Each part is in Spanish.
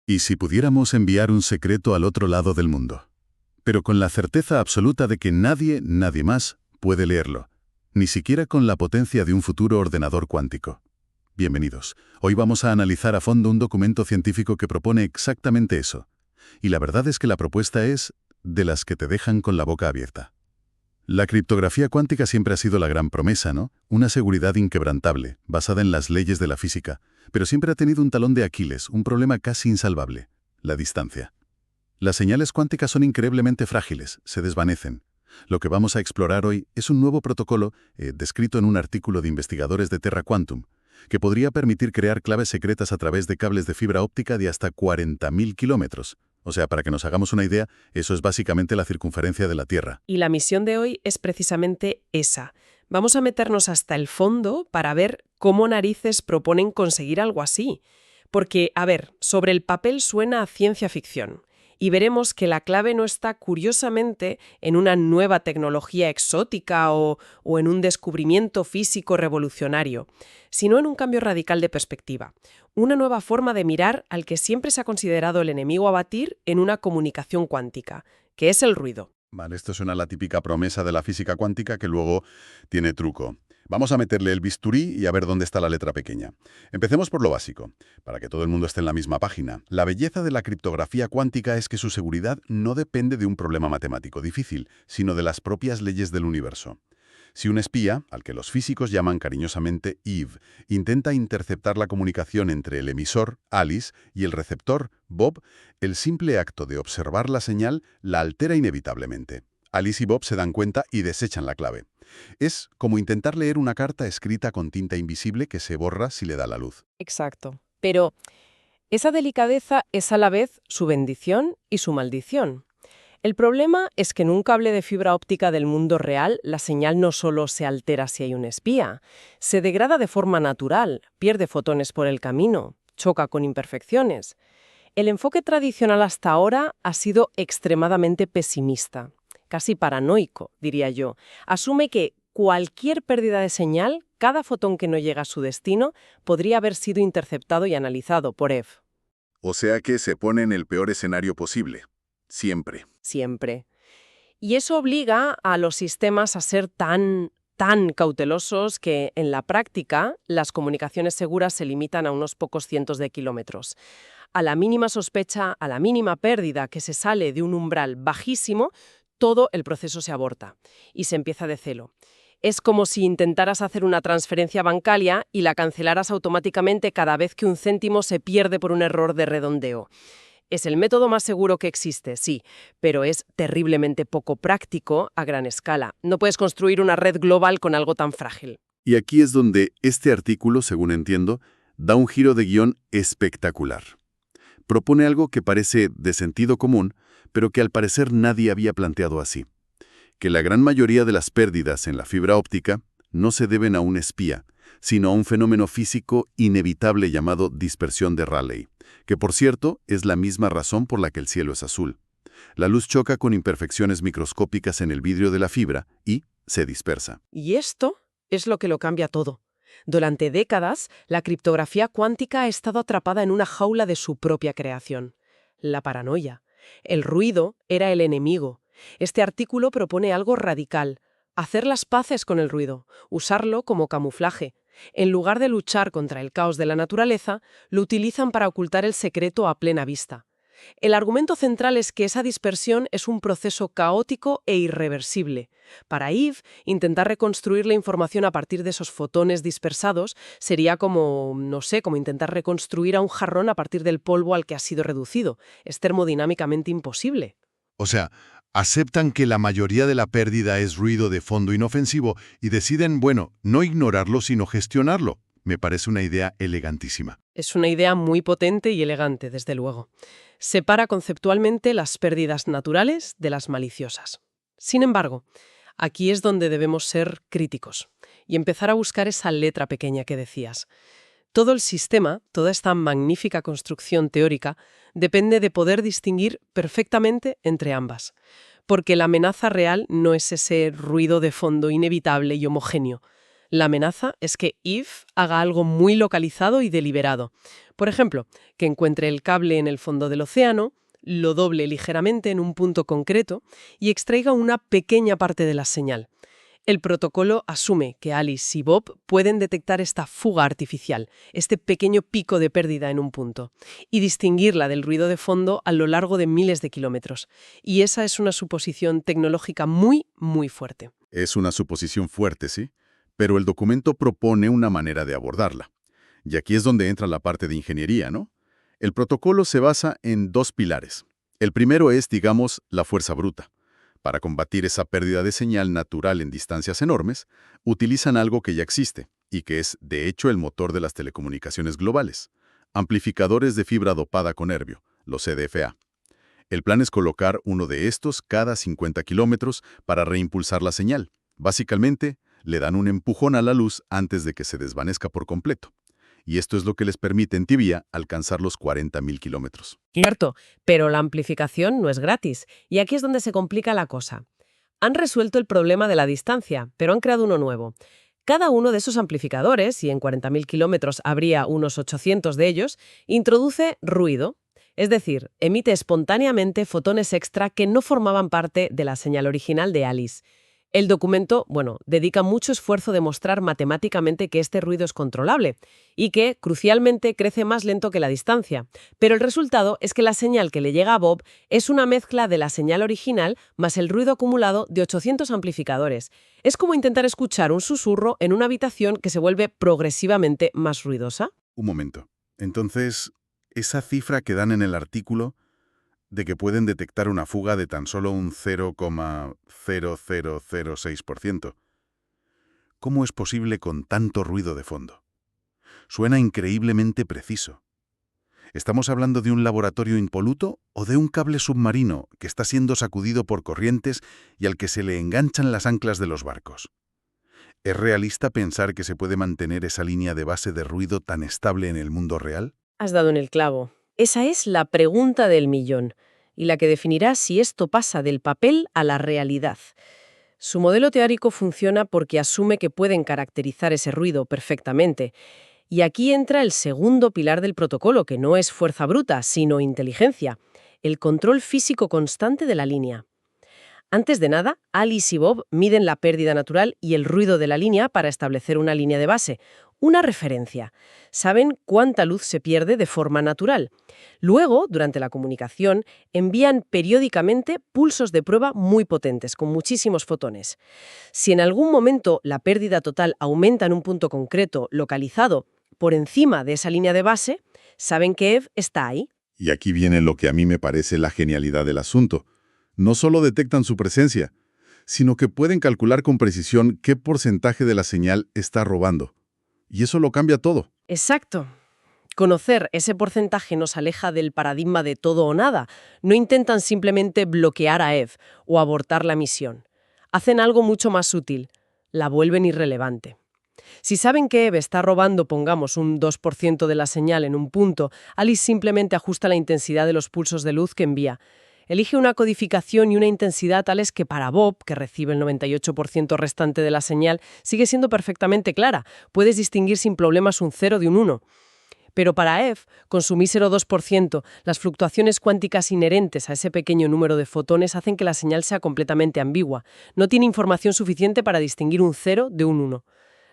¿Y si pudiéramos enviar un secreto al otro lado del mundo? Pero con la certeza absoluta de que nadie más, puede leerlo, ni siquiera con la potencia de un futuro ordenador cuántico. Bienvenidos. Hoy vamos a analizar a fondo un documento científico que propone exactamente eso. Y la verdad es que la propuesta es de las que te dejan con la boca abierta. La criptografía cuántica siempre ha sido la gran promesa, ¿no? Una seguridad inquebrantable, basada en las leyes de la física, pero siempre ha tenido un talón de Aquiles, un problema casi insalvable: la distancia. Las señales cuánticas son increíblemente frágiles, se desvanecen. Lo que vamos a explorar hoy es un nuevo protocolo, descrito en un artículo de investigadores de Terra Quantum, que podría permitir crear claves secretas a través de cables de fibra óptica de hasta 40.000 kilómetros. O sea, para que nos hagamos una idea, eso es básicamente la circunferencia de la Tierra. Y la misión de hoy es precisamente esa. Vamos a meternos hasta el fondo para ver cómo narices proponen conseguir algo así. Porque, a ver, sobre el papel suena a ciencia ficción. Y veremos que la clave no está, curiosamente, en una nueva tecnología exótica o en un descubrimiento físico revolucionario, sino en un cambio radical de perspectiva. Una nueva forma de mirar al que siempre se ha considerado el enemigo a batir en una comunicación cuántica, que es el ruido. Vale, esto suena a la típica promesa de la física cuántica que luego tiene truco. Vamos a meterle el bisturí y a ver dónde está la letra pequeña. Empecemos por lo básico, para que todo el mundo esté en la misma página. La belleza de la criptografía cuántica es que su seguridad no depende de un problema matemático difícil, sino de las propias leyes del universo. Si un espía, al que los físicos llaman cariñosamente Eve, intenta interceptar la comunicación entre el emisor, Alice, y el receptor, Bob, el simple acto de observar la señal la altera inevitablemente. Alice y Bob se dan cuenta y desechan la clave. Es como intentar leer una carta escrita con tinta invisible que se borra si le da la luz. Exacto. Pero esa delicadeza es a la vez su bendición y su maldición. El problema es que en un cable de fibra óptica del mundo real, la señal no solo se altera si hay un espía, se degrada de forma natural, pierde fotones por el camino, choca con imperfecciones. El enfoque tradicional hasta ahora ha sido extremadamente pesimista, casi paranoico, diría yo. Asume que cualquier pérdida de señal, cada fotón que no llega a su destino, podría haber sido interceptado y analizado por Eve. O sea que se pone en el peor escenario posible. Siempre. Siempre. Y eso obliga a los sistemas a ser tan cautelosos que, en la práctica, las comunicaciones seguras se limitan a unos pocos cientos de kilómetros. A la mínima sospecha, a la mínima pérdida que se sale de un umbral bajísimo, todo el proceso se aborta y se empieza de cero. Es como si intentaras hacer una transferencia bancaria y la cancelaras automáticamente cada vez que un céntimo se pierde por un error de redondeo. Es el método más seguro que existe, sí, pero es terriblemente poco práctico a gran escala. No puedes construir una red global con algo tan frágil. Y aquí es donde este artículo, según entiendo, da un giro de guión espectacular. Propone algo que parece de sentido común, pero que al parecer nadie había planteado así: que la gran mayoría de las pérdidas en la fibra óptica no se deben a un espía, sino a un fenómeno físico inevitable llamado dispersión de Rayleigh, que por cierto es la misma razón por la que el cielo es azul. La luz choca con imperfecciones microscópicas en el vidrio de la fibra y se dispersa. Y esto es lo que lo cambia todo. Durante décadas, la criptografía cuántica ha estado atrapada en una jaula de su propia creación: la paranoia. El ruido era el enemigo. Este artículo propone algo radical: hacer las paces con el ruido, usarlo como camuflaje. En lugar de luchar contra el caos de la naturaleza, lo utilizan para ocultar el secreto a plena vista. El argumento central es que esa dispersión es un proceso caótico e irreversible. Para Eve, intentar reconstruir la información a partir de esos fotones dispersados sería como, no sé, como intentar reconstruir a un jarrón a partir del polvo al que ha sido reducido. Es termodinámicamente imposible. O sea, aceptan que la mayoría de la pérdida es ruido de fondo inofensivo y deciden, bueno, no ignorarlo sino gestionarlo. Me parece una idea elegantísima. Es una idea muy potente y elegante, desde luego. Separa conceptualmente las pérdidas naturales de las maliciosas. Sin embargo, aquí es donde debemos ser críticos y empezar a buscar esa letra pequeña que decías. Todo el sistema, toda esta magnífica construcción teórica, depende de poder distinguir perfectamente entre ambas. Porque la amenaza real no es ese ruido de fondo inevitable y homogéneo. La amenaza es que Eve haga algo muy localizado y deliberado. Por ejemplo, que encuentre el cable en el fondo del océano, lo doble ligeramente en un punto concreto y extraiga una pequeña parte de la señal. El protocolo asume que Alice y Bob pueden detectar esta fuga artificial, este pequeño pico de pérdida en un punto, y distinguirla del ruido de fondo a lo largo de miles de kilómetros. Y esa es una suposición tecnológica muy, muy fuerte. Es una suposición fuerte, sí, pero el documento propone una manera de abordarla. Y aquí es donde entra la parte de ingeniería, ¿no? El protocolo se basa en dos pilares. El primero es, digamos, la fuerza bruta. Para combatir esa pérdida de señal natural en distancias enormes, utilizan algo que ya existe, y que es, de hecho, el motor de las telecomunicaciones globales: amplificadores de fibra dopada con herbio, los CDFA. El plan es colocar uno de estos cada 50 kilómetros para reimpulsar la señal. Básicamente, le dan un empujón a la luz antes de que se desvanezca por completo. Y esto es lo que les permite en tibia alcanzar los 40.000 kilómetros. Cierto, pero la amplificación no es gratis, y aquí es donde se complica la cosa. Han resuelto el problema de la distancia, pero han creado uno nuevo. Cada uno de esos amplificadores, y en 40.000 kilómetros habría unos 800 de ellos, introduce ruido. Es decir, emite espontáneamente fotones extra que no formaban parte de la señal original de Alice. El documento, dedica mucho esfuerzo a demostrar matemáticamente que este ruido es controlable y que, crucialmente, crece más lento que la distancia. Pero el resultado es que la señal que le llega a Bob es una mezcla de la señal original más el ruido acumulado de 800 amplificadores. Es como intentar escuchar un susurro en una habitación que se vuelve progresivamente más ruidosa. Un momento. Entonces, esa cifra que dan en el artículo de que pueden detectar una fuga de tan solo un 0,0006%. ¿Cómo es posible con tanto ruido de fondo? Suena increíblemente preciso. ¿Estamos hablando de un laboratorio impoluto o de un cable submarino que está siendo sacudido por corrientes y al que se le enganchan las anclas de los barcos? ¿Es realista pensar que se puede mantener esa línea de base de ruido tan estable en el mundo real? Has dado en el clavo. Esa es la pregunta del millón, y la que definirá si esto pasa del papel a la realidad. Su modelo teórico funciona porque asume que pueden caracterizar ese ruido perfectamente. Y aquí entra el segundo pilar del protocolo, que no es fuerza bruta, sino inteligencia, el control físico constante de la línea. Antes de nada, Alice y Bob miden la pérdida natural y el ruido de la línea para establecer una línea de base, una referencia. Saben cuánta luz se pierde de forma natural. Luego, durante la comunicación, envían periódicamente pulsos de prueba muy potentes, con muchísimos fotones. Si en algún momento la pérdida total aumenta en un punto concreto, localizado, por encima de esa línea de base, saben que Eve está ahí. Y aquí viene lo que a mí me parece la genialidad del asunto. No solo detectan su presencia, sino que pueden calcular con precisión qué porcentaje de la señal está robando. Y eso lo cambia todo. Exacto. Conocer ese porcentaje nos aleja del paradigma de todo o nada. No intentan simplemente bloquear a Eve o abortar la misión. Hacen algo mucho más sutil. La vuelven irrelevante. Si saben que Eve está robando, pongamos, un 2% de la señal en un punto, Alice simplemente ajusta la intensidad de los pulsos de luz que envía. Elige una codificación y una intensidad tales que para Bob, que recibe el 98% restante de la señal, sigue siendo perfectamente clara. Puedes distinguir sin problemas un 0 de un 1. Pero para Eve, con su mísero 2%, las fluctuaciones cuánticas inherentes a ese pequeño número de fotones hacen que la señal sea completamente ambigua. No tiene información suficiente para distinguir un 0 de un 1.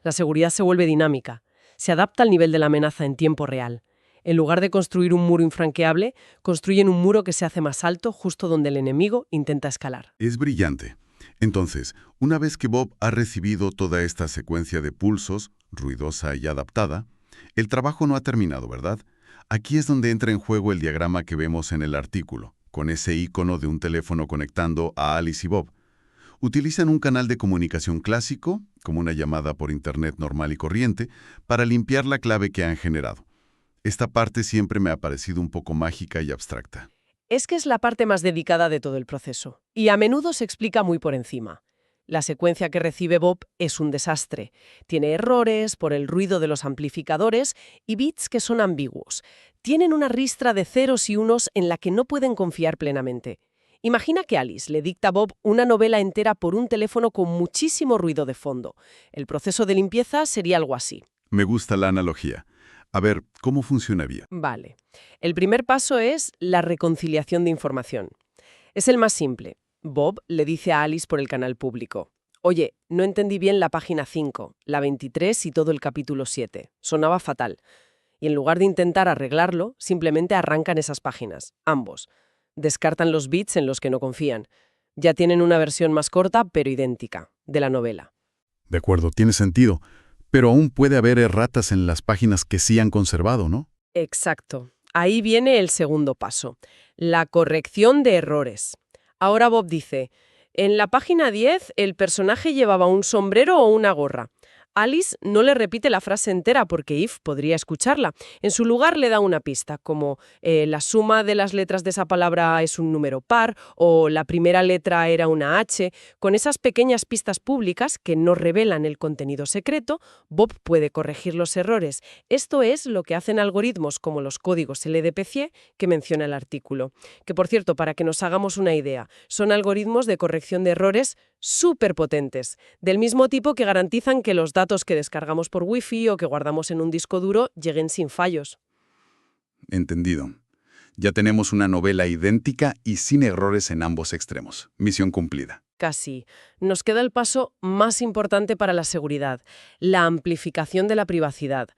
La seguridad se vuelve dinámica. Se adapta al nivel de la amenaza en tiempo real. En lugar de construir un muro infranqueable, construyen un muro que se hace más alto justo donde el enemigo intenta escalar. Es brillante. Entonces, una vez que Bob ha recibido toda esta secuencia de pulsos, ruidosa y adaptada, el trabajo no ha terminado, ¿verdad? Aquí es donde entra en juego el diagrama que vemos en el artículo, con ese icono de un teléfono conectando a Alice y Bob. Utilizan un canal de comunicación clásico, como una llamada por Internet normal y corriente, para limpiar la clave que han generado. Esta parte siempre me ha parecido un poco mágica y abstracta. Es que es la parte más dedicada de todo el proceso, y a menudo se explica muy por encima. La secuencia que recibe Bob es un desastre. Tiene errores por el ruido de los amplificadores y bits que son ambiguos. Tienen una ristra de ceros y unos en la que no pueden confiar plenamente. Imagina que Alice le dicta a Bob una novela entera por un teléfono con muchísimo ruido de fondo. El proceso de limpieza sería algo así. Me gusta la analogía. A ver, ¿cómo funcionaría? Vale. El primer paso es la reconciliación de información. Es el más simple. Bob le dice a Alice por el canal público: «Oye, no entendí bien la página 5, la 23 y todo el capítulo 7. Sonaba fatal». Y en lugar de intentar arreglarlo, simplemente arrancan esas páginas, ambos. Descartan los bits en los que no confían. Ya tienen una versión más corta, pero idéntica, de la novela. De acuerdo, tiene sentido. Pero aún puede haber erratas en las páginas que sí han conservado, ¿no? Exacto. Ahí viene el segundo paso, la corrección de errores. Ahora Bob dice: «En la página 10 el personaje llevaba un sombrero o una gorra». Alice no le repite la frase entera porque Eve podría escucharla. En su lugar le da una pista, como la suma de las letras de esa palabra es un número par o la primera letra era una H. Con esas pequeñas pistas públicas que no revelan el contenido secreto, Bob puede corregir los errores. Esto es lo que hacen algoritmos como los códigos LDPC que menciona el artículo. Que, por cierto, para que nos hagamos una idea, son algoritmos de corrección de errores súper potentes, del mismo tipo que garantizan que los datos que descargamos por Wi-Fi o que guardamos en un disco duro lleguen sin fallos. Entendido. Ya tenemos una novela idéntica y sin errores en ambos extremos. Misión cumplida. Casi. Nos queda el paso más importante para la seguridad, la amplificación de la privacidad.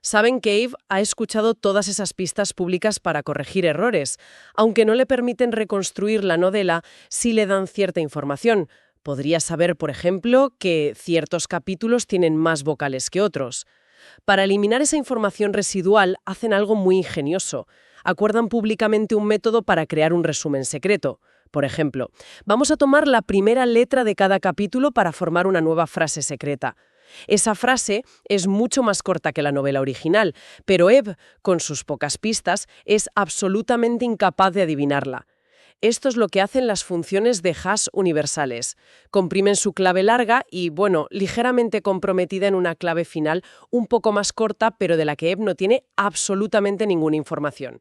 Saben que Eve ha escuchado todas esas pistas públicas para corregir errores. Aunque no le permiten reconstruir la novela, sí le dan cierta información. Podría saber, por ejemplo, que ciertos capítulos tienen más vocales que otros. Para eliminar esa información residual, hacen algo muy ingenioso. Acuerdan públicamente un método para crear un resumen secreto. Por ejemplo, vamos a tomar la primera letra de cada capítulo para formar una nueva frase secreta. Esa frase es mucho más corta que la novela original, pero Eve, con sus pocas pistas, es absolutamente incapaz de adivinarla. Esto es lo que hacen las funciones de hash universales. Comprimen su clave larga y, ligeramente comprometida en una clave final un poco más corta, pero de la que Eve no tiene absolutamente ninguna información.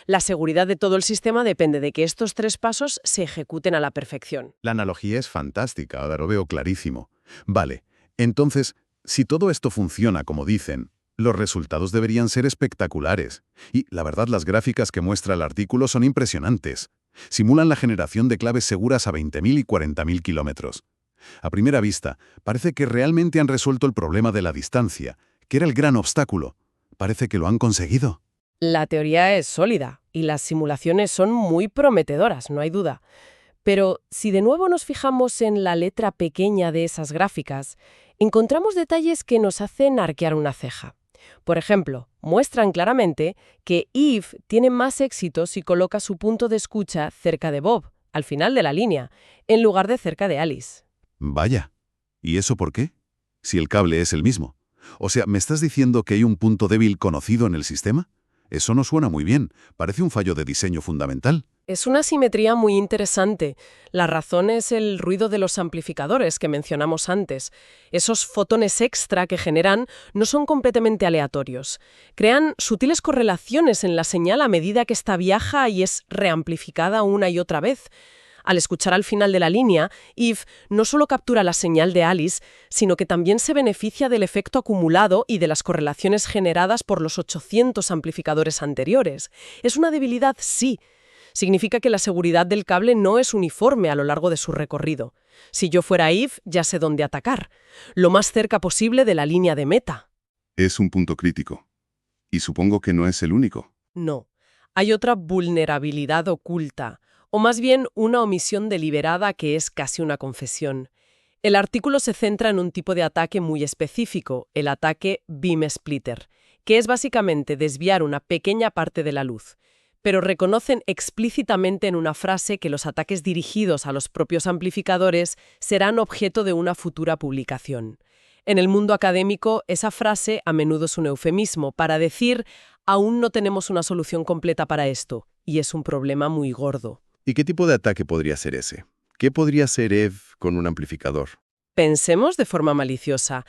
La seguridad de todo el sistema depende de que estos 3 pasos se ejecuten a la perfección. La analogía es fantástica, ahora lo veo clarísimo. Vale, entonces, si todo esto funciona como dicen, los resultados deberían ser espectaculares. Y, la verdad, las gráficas que muestra el artículo son impresionantes. Simulan la generación de claves seguras a 20.000 y 40.000 kilómetros. A primera vista, parece que realmente han resuelto el problema de la distancia, que era el gran obstáculo. Parece que lo han conseguido. La teoría es sólida y las simulaciones son muy prometedoras, no hay duda. Pero si de nuevo nos fijamos en la letra pequeña de esas gráficas, encontramos detalles que nos hacen arquear una ceja. Por ejemplo, muestran claramente que Eve tiene más éxito si coloca su punto de escucha cerca de Bob, al final de la línea, en lugar de cerca de Alice. Vaya. ¿Y eso por qué? Si el cable es el mismo. O sea, ¿me estás diciendo que hay un punto débil conocido en el sistema? Eso no suena muy bien. Parece un fallo de diseño fundamental. Es una simetría muy interesante. La razón es el ruido de los amplificadores que mencionamos antes. Esos fotones extra que generan no son completamente aleatorios. Crean sutiles correlaciones en la señal a medida que esta viaja y es reamplificada una y otra vez. Al escuchar al final de la línea, Eve no solo captura la señal de Alice, sino que también se beneficia del efecto acumulado y de las correlaciones generadas por los 800 amplificadores anteriores. Es una debilidad, sí. Significa que la seguridad del cable no es uniforme a lo largo de su recorrido. Si yo fuera Eve, ya sé dónde atacar. Lo más cerca posible de la línea de meta. Es un punto crítico. Y supongo que no es el único. No. Hay otra vulnerabilidad oculta, o más bien una omisión deliberada que es casi una confesión. El artículo se centra en un tipo de ataque muy específico, el ataque beam splitter, que es básicamente desviar una pequeña parte de la luz. Pero reconocen explícitamente en una frase que los ataques dirigidos a los propios amplificadores serán objeto de una futura publicación. En el mundo académico, esa frase a menudo es un eufemismo para decir «aún no tenemos una solución completa para esto», y es un problema muy gordo. ¿Y qué tipo de ataque podría ser ese? ¿Qué podría hacer Eve con un amplificador? Pensemos de forma maliciosa.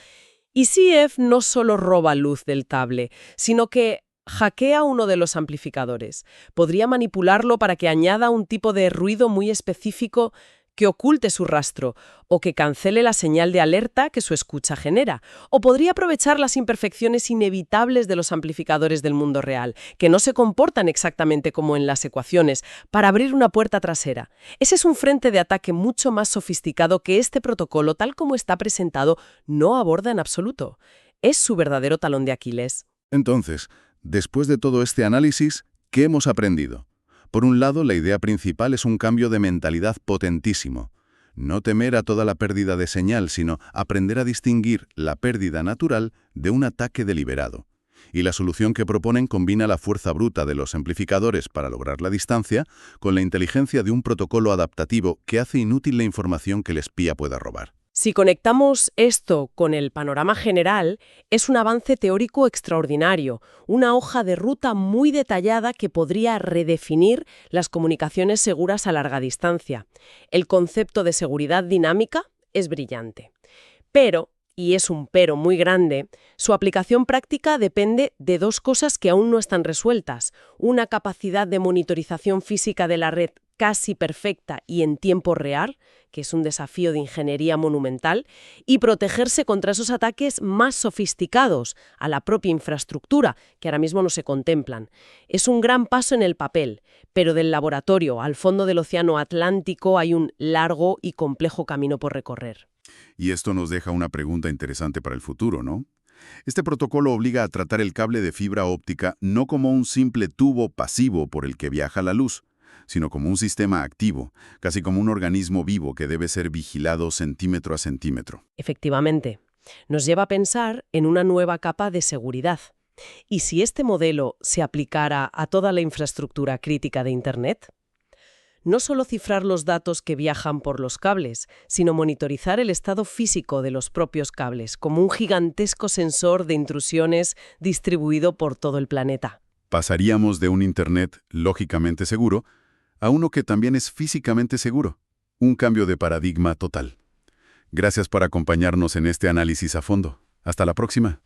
¿Y si Eve no solo roba luz del cable, sino que hackea uno de los amplificadores. Podría manipularlo para que añada un tipo de ruido muy específico que oculte su rastro, o que cancele la señal de alerta que su escucha genera. O podría aprovechar las imperfecciones inevitables de los amplificadores del mundo real, que no se comportan exactamente como en las ecuaciones, para abrir una puerta trasera. Ese es un frente de ataque mucho más sofisticado que este protocolo, tal como está presentado, no aborda en absoluto. Es su verdadero talón de Aquiles. Entonces, después de todo este análisis, ¿qué hemos aprendido? Por un lado, la idea principal es un cambio de mentalidad potentísimo. No temer a toda la pérdida de señal, sino aprender a distinguir la pérdida natural de un ataque deliberado. Y la solución que proponen combina la fuerza bruta de los amplificadores para lograr la distancia con la inteligencia de un protocolo adaptativo que hace inútil la información que el espía pueda robar. Si conectamos esto con el panorama general, es un avance teórico extraordinario, una hoja de ruta muy detallada que podría redefinir las comunicaciones seguras a larga distancia. El concepto de seguridad dinámica es brillante. Pero, y es un pero muy grande, su aplicación práctica depende de dos cosas que aún no están resueltas: una capacidad de monitorización física de la red casi perfecta y en tiempo real, que es un desafío de ingeniería monumental, y protegerse contra esos ataques más sofisticados a la propia infraestructura, que ahora mismo no se contemplan. Es un gran paso en el papel, pero del laboratorio al fondo del océano Atlántico hay un largo y complejo camino por recorrer. Y esto nos deja una pregunta interesante para el futuro, ¿no? Este protocolo obliga a tratar el cable de fibra óptica no como un simple tubo pasivo por el que viaja la luz, sino como un sistema activo, casi como un organismo vivo que debe ser vigilado centímetro a centímetro. Efectivamente, nos lleva a pensar en una nueva capa de seguridad. ¿Y si este modelo se aplicara a toda la infraestructura crítica de Internet? No solo cifrar los datos que viajan por los cables, sino monitorizar el estado físico de los propios cables, como un gigantesco sensor de intrusiones distribuido por todo el planeta. Pasaríamos de un Internet lógicamente seguro a uno que también es físicamente seguro. Un cambio de paradigma total. Gracias por acompañarnos en este análisis a fondo. Hasta la próxima.